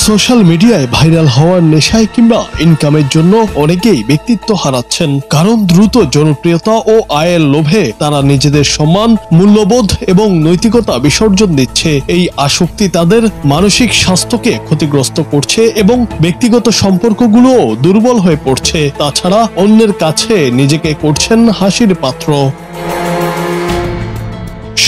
Social মিডিয়ায় viral হওয়ার নেশায় কিংবা ইনকামের জন্য অনেকেই ব্যক্তিত্ব হারাচ্ছেন, কারণ দ্রুত জনপ্রিয়তা ও আয়ের লোভে তারা নিজেদের সম্মান, মূল্যবোধ এবং নৈতিকতা বিসর্জন দিচ্ছে। এই আসক্তি তাদের মানসিক স্বাস্থ্যকে ক্ষতিগ্রস্ত করছে এবং ব্যক্তিগত সম্পর্কগুলোও দুর্বল হয়ে পড়ছে। তাছাড়া অন্যের কাছে নিজেকে করছেন হাসির পাত্র।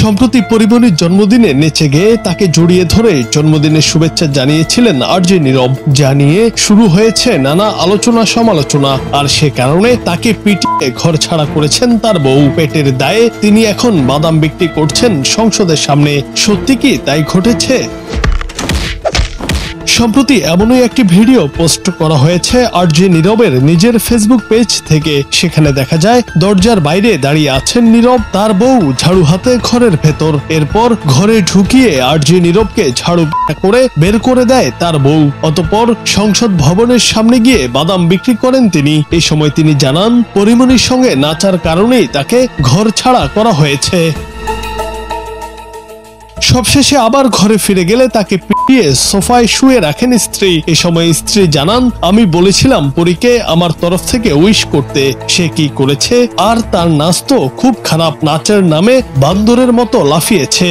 সম্প্রতি পরিমণির জন্মদিনে নেচে গেয়ে তাকে জড়িয়ে ধরে জন্মদিনের শুভেচ্ছা জানিয়েছিলেন আরজে নীরব, যা নিয়ে শুরু হয়েছে নানা আলোচনা সমালোচনা। আর সে কারণে তাকে পিটিয়ে ঘর ছাড়া করেছেন তার বউ। পেটের দায়ে তিনি এখন বাদাম বিক্রি করছেন সংসদের সামনে। সত্যি কি তাই ঘটেছে? সম্প্রতি এমনই একটি ভিডিও পোস্ট করা হয়েছে আরজে নীরবের নিজের ফেসবুক পেজ থেকে। সেখানে দেখা যায় দরজার বাইরে দাঁড়িয়ে আছেন নীরব, তার বউ ঝাড়ু হাতে ঘরের ভেতর। এরপর ঘরে ঢুকিয়ে আরজে নীরবকে ঝাড়ু করে বের করে দেয় তার বউ। অতঃপর সংসদ ভবনের সামনে গিয়ে বাদাম বিক্রি করেন তিনি। এই সময় তিনি জানান, পরিমণির সঙ্গে নাচার কারণেই তাকে ঘর ছাড়া করা হয়েছে। সবশেষে আবার ঘরে ফিরে গেলে তাকে পিটিয়ে সোফায় শুয়ে রাখেন স্ত্রী। এ সময় স্ত্রী জানান, আমি বলেছিলাম পরীকে আমার তরফ থেকে উইশ করতে, সে কি করেছে? আর তার নাচ তো খুব খারাপ, নাচের নামে বান্দরের মতো লাফিয়েছে।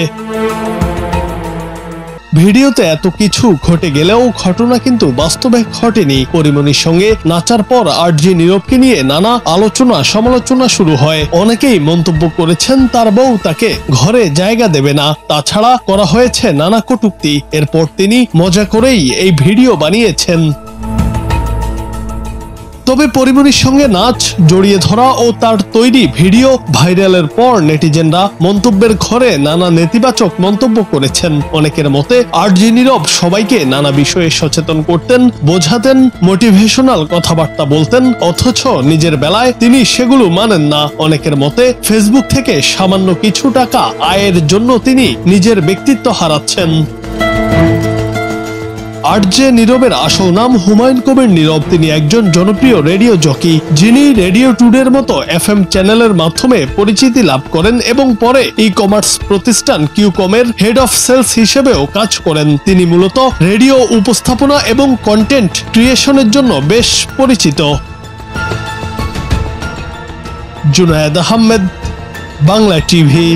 ভিডিওতে এত কিছু ঘটে গেলেও ঘটনা কিন্তু বাস্তবে ঘটেনি। পরিমণির সঙ্গে নাচার পর আরজে নীরবকে নিয়ে নানা আলোচনা সমালোচনা শুরু হয়। অনেকেই মন্তব্য করেছেন তার বউ তাকে ঘরে জায়গা দেবে না, তাছাড়া করা হয়েছে নানা কটূক্তি। এরপর তিনি মজা করেই এই ভিডিও বানিয়েছেন। তবে পরিমণির সঙ্গে নাচ, জড়িয়ে ধরা ও তার তৈরি ভিডিও ভাইরালের পর নেটিজেনরা মন্তব্যের ঘরে নানা নেতিবাচক মন্তব্য করেছেন। অনেকের মতে আরজে নীরব সবাইকে নানা বিষয়ে সচেতন করতেন, বোঝাতেন, মোটিভেশনাল কথাবার্তা বলতেন, অথচ নিজের বেলায় তিনি সেগুলো মানেন না। অনেকের মতে ফেসবুক থেকে সামান্য কিছু টাকা আয়ের জন্য তিনি নিজের ব্যক্তিত্ব হারাচ্ছেন। আরজে নীরবের আসল নাম হুমায়ুন কবির নীরব। তিনি একজন জনপ্রিয় রেডিও জকি, যিনি রেডিও টুডের মতো FM চ্যানেলের মাধ্যমে পরিচিতি লাভ করেন এবং পরে ই-কমার্স প্রতিষ্ঠান কিউকমের হেড অফ সেলস হিসেবেও কাজ করেন। তিনি মূলত রেডিও উপস্থাপনা এবং কন্টেন্ট ক্রিয়েশনের জন্য বেশ পরিচিত। জুনায়েদ আহমেদ, বাংলা টিভি।